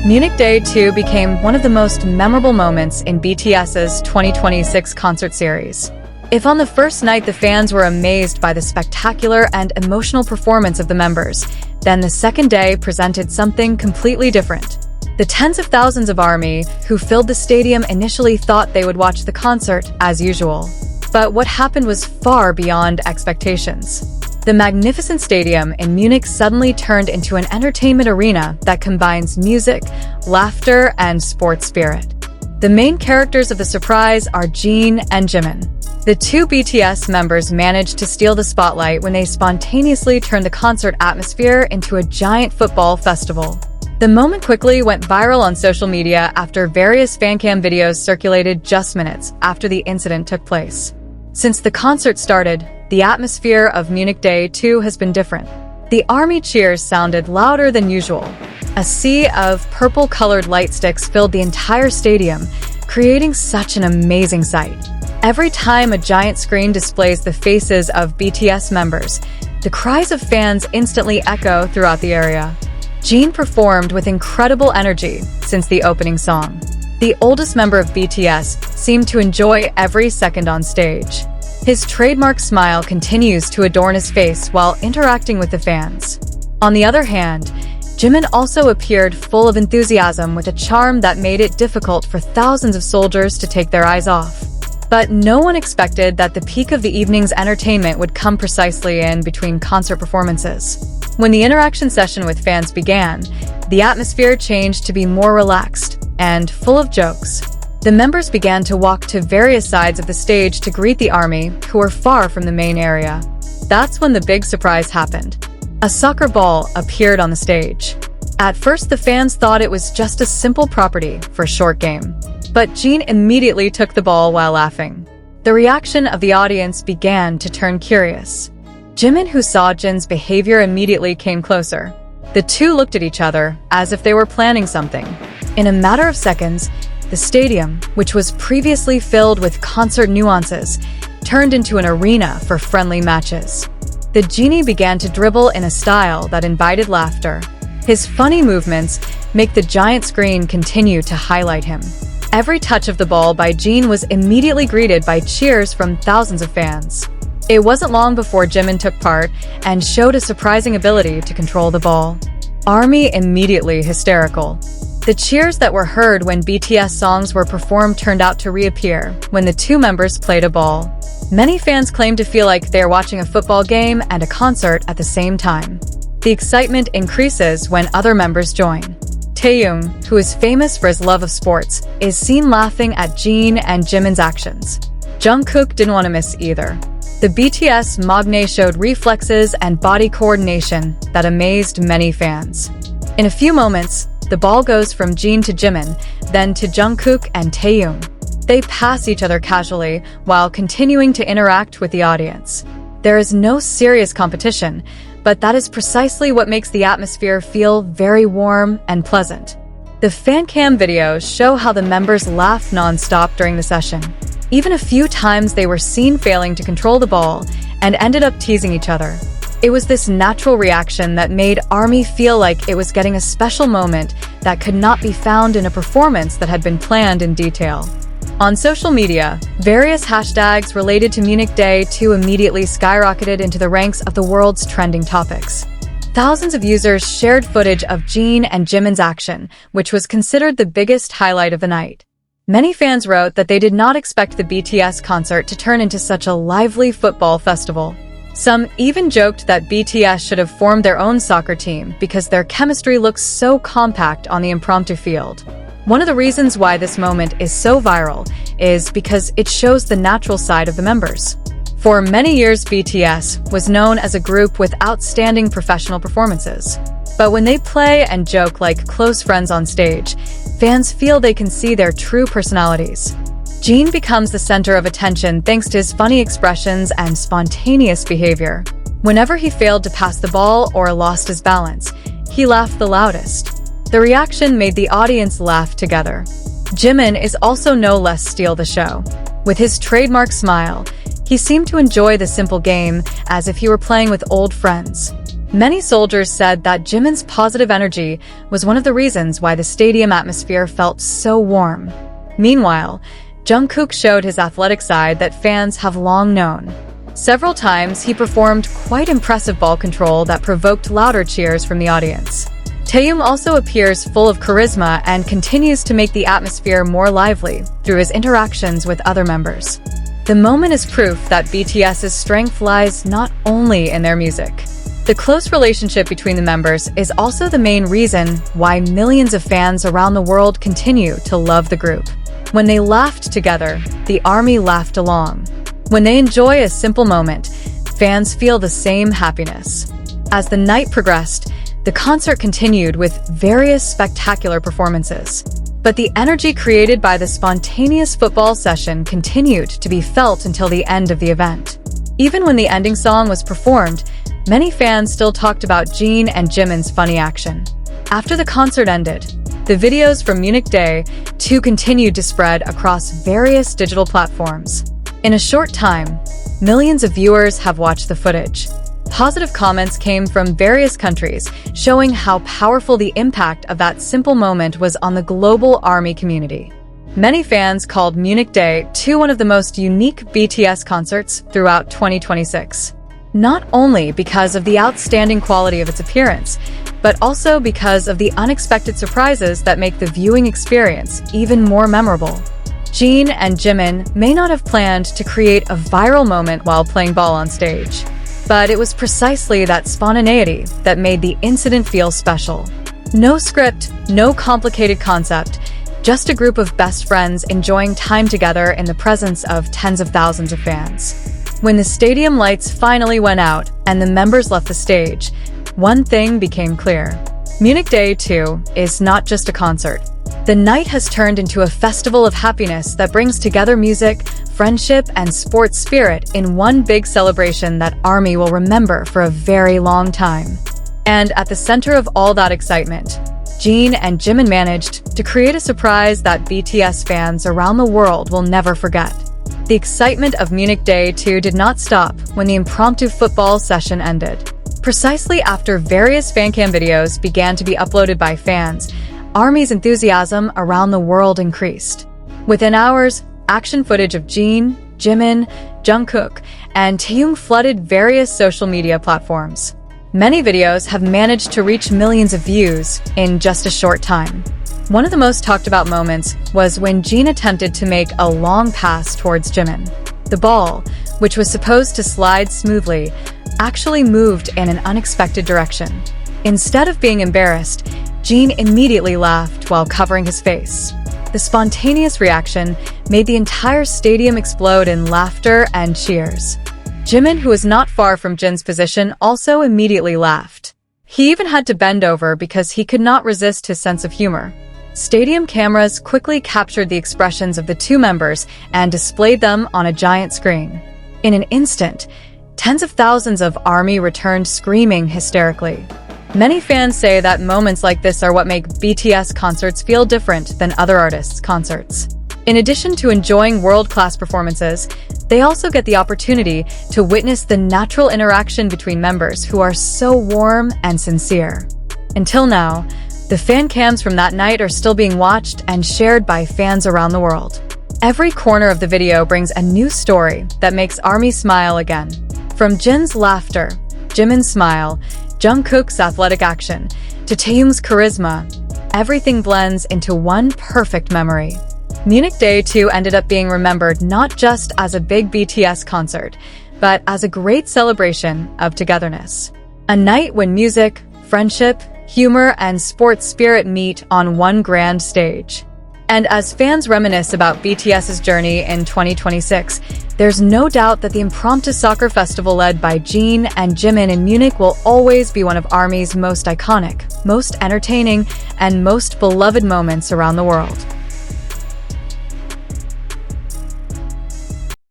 Munich Day 2 became one of the most memorable moments in BTS's 2026 concert series. If on the first night the fans were amazed by the spectacular and emotional performance of the members, then the second day presented something completely different. The tens of thousands of ARMY who filled the stadium initially thought they would watch the concert as usual. But what happened was far beyond expectations. The magnificent stadium in Munich suddenly turned into an entertainment arena that combines music, laughter, and sports spirit. The main characters of the surprise are Jin and Jimin. The two BTS members managed to steal the spotlight when they spontaneously turned the concert atmosphere into a giant football festival. The moment quickly went viral on social media after various FANCAM videos circulated just minutes after the incident took place. Since the concert started, the atmosphere of Munich Day 2 has been different. The ARMY cheers sounded louder than usual. A sea of purple-colored light sticks filled the entire stadium, creating such an amazing sight. Every time a giant screen displays the faces of BTS members, the cries of fans instantly echo throughout the area. Jin performed with incredible energy since the opening song. The oldest member of BTS seemed to enjoy every second on stage. His trademark smile continues to adorn his face while interacting with the fans. On the other hand, Jimin also appeared full of enthusiasm with a charm that made it difficult for thousands of soldiers to take their eyes off. But no one expected that the peak of the evening's entertainment would come precisely in between concert performances. When the interaction session with fans began, the atmosphere changed to be more relaxed and full of jokes. The members began to walk to various sides of the stage to greet the ARMY, who were far from the main area. That's when the big surprise happened. A soccer ball appeared on the stage. At first, the fans thought it was just a simple property for a short game. But Jin immediately took the ball while laughing. The reaction of the audience began to turn curious. Jimin, who saw Jin's behavior, immediately came closer. The two looked at each other as if they were planning something. In a matter of seconds, the stadium, which was previously filled with concert nuances, turned into an arena for friendly matches. The genie began to dribble in a style that invited laughter. His funny movements make the giant screen continue to highlight him. Every touch of the ball by Jin was immediately greeted by cheers from thousands of fans. It wasn't long before Jimin took part and showed a surprising ability to control the ball. ARMY immediately hysterical. The cheers that were heard when BTS songs were performed turned out to reappear when the two members played a ball. Many fans claimed to feel like they are watching a football game and a concert at the same time. The excitement increases when other members join. Taehyung, who is famous for his love of sports, is seen laughing at Jin and Jimin's actions. Jungkook didn't want to miss either. The BTSMoments showed reflexes and body coordination that amazed many fans. In a few moments, the ball goes from Jin to Jimin, then to Jungkook and Taehyung. They pass each other casually while continuing to interact with the audience. There is no serious competition, but that is precisely what makes the atmosphere feel very warm and pleasant. The FANCAM videos show how the members laughed non-stop during the session. Even a few times they were seen failing to control the ball and ended up teasing each other. It was this natural reaction that made ARMY feel like it was getting a special moment that could not be found in a performance that had been planned in detail. On social media, various hashtags related to Munich Day 2 immediately skyrocketed into the ranks of the world's trending topics. Thousands of users shared footage of Jin and Jimin's action, which was considered the biggest highlight of the night. Many fans wrote that they did not expect the BTS concert to turn into such a lively football festival. Some even joked that BTS should have formed their own soccer team because their chemistry looks so compact on the impromptu field. One of the reasons why this moment is so viral is because it shows the natural side of the members. For many years, BTS was known as a group with outstanding professional performances. But when they play and joke like close friends on stage, fans feel they can see their true personalities. Jin becomes the center of attention thanks to his funny expressions and spontaneous behavior. Whenever he failed to pass the ball or lost his balance, he laughed the loudest. The reaction made the audience laugh together. Jimin is also no less steal the show. With his trademark smile, he seemed to enjoy the simple game as if he were playing with old friends. Many soldiers said that Jimin's positive energy was one of the reasons why the stadium atmosphere felt so warm. Meanwhile, Jungkook showed his athletic side that fans have long known. Several times, he performed quite impressive ball control that provoked louder cheers from the audience. Taehyung also appears full of charisma and continues to make the atmosphere more lively through his interactions with other members. The moment is proof that BTS's strength lies not only in their music. The close relationship between the members is also the main reason why millions of fans around the world continue to love the group. When they laughed together, the ARMY laughed along. When they enjoy a simple moment, fans feel the same happiness. As the night progressed, the concert continued with various spectacular performances. But the energy created by the spontaneous football session continued to be felt until the end of the event. Even when the ending song was performed, many fans still talked about Jin and Jimin's funny action. After the concert ended, the videos from Munich Day 2 continued to spread across various digital platforms. In a short time, millions of viewers have watched the footage. Positive comments came from various countries, showing how powerful the impact of that simple moment was on the global ARMY community. Many fans called Munich Day 2 one of the most unique BTS concerts throughout 2026. Not only because of the outstanding quality of its appearance, but also because of the unexpected surprises that make the viewing experience even more memorable. Jin and Jimin may not have planned to create a viral moment while playing ball on stage. But it was precisely that spontaneity that made the incident feel special. No script, no complicated concept, just a group of best friends enjoying time together in the presence of tens of thousands of fans. When the stadium lights finally went out and the members left the stage, one thing became clear. Munich Day 2 is not just a concert. The night has turned into a festival of happiness that brings together music, friendship, and sports spirit in one big celebration that ARMY will remember for a very long time. And at the center of all that excitement, Jin and Jimin managed to create a surprise that BTS fans around the world will never forget. The excitement of Munich Day 2 did not stop when the impromptu football session ended. Precisely after various FANCAM videos began to be uploaded by fans, ARMY's enthusiasm around the world increased. Within hours, action footage of Jin, Jimin, Jungkook, and Taehyung flooded various social media platforms. Many videos have managed to reach millions of views in just a short time. One of the most talked about moments was when Jin attempted to make a long pass towards Jimin. The ball, which was supposed to slide smoothly, actually moved in an unexpected direction. Instead of being embarrassed, Jin immediately laughed while covering his face. The spontaneous reaction made the entire stadium explode in laughter and cheers. Jimin, who was not far from Jin's position, also immediately laughed. He even had to bend over because he could not resist his sense of humor. Stadium cameras quickly captured the expressions of the two members and displayed them on a giant screen. In an instant, tens of thousands of ARMY returned screaming hysterically. Many fans say that moments like this are what make BTS concerts feel different than other artists' concerts. In addition to enjoying world-class performances, they also get the opportunity to witness the natural interaction between members who are so warm and sincere. Until now, the fan cams from that night are still being watched and shared by fans around the world. Every corner of the video brings a new story that makes ARMY smile again. From Jin's laughter, Jimin's smile, Jungkook's athletic action, to Taehyung's charisma, everything blends into one perfect memory. Munich Day 2 ended up being remembered not just as a big BTS concert, but as a great celebration of togetherness. A night when music, friendship, humor, and sports spirit meet on one grand stage. And as fans reminisce about BTS's journey in 2026, there's no doubt that the impromptu soccer festival led by Jin and Jimin in Munich will always be one of ARMY's most iconic, most entertaining, and most beloved moments around the world.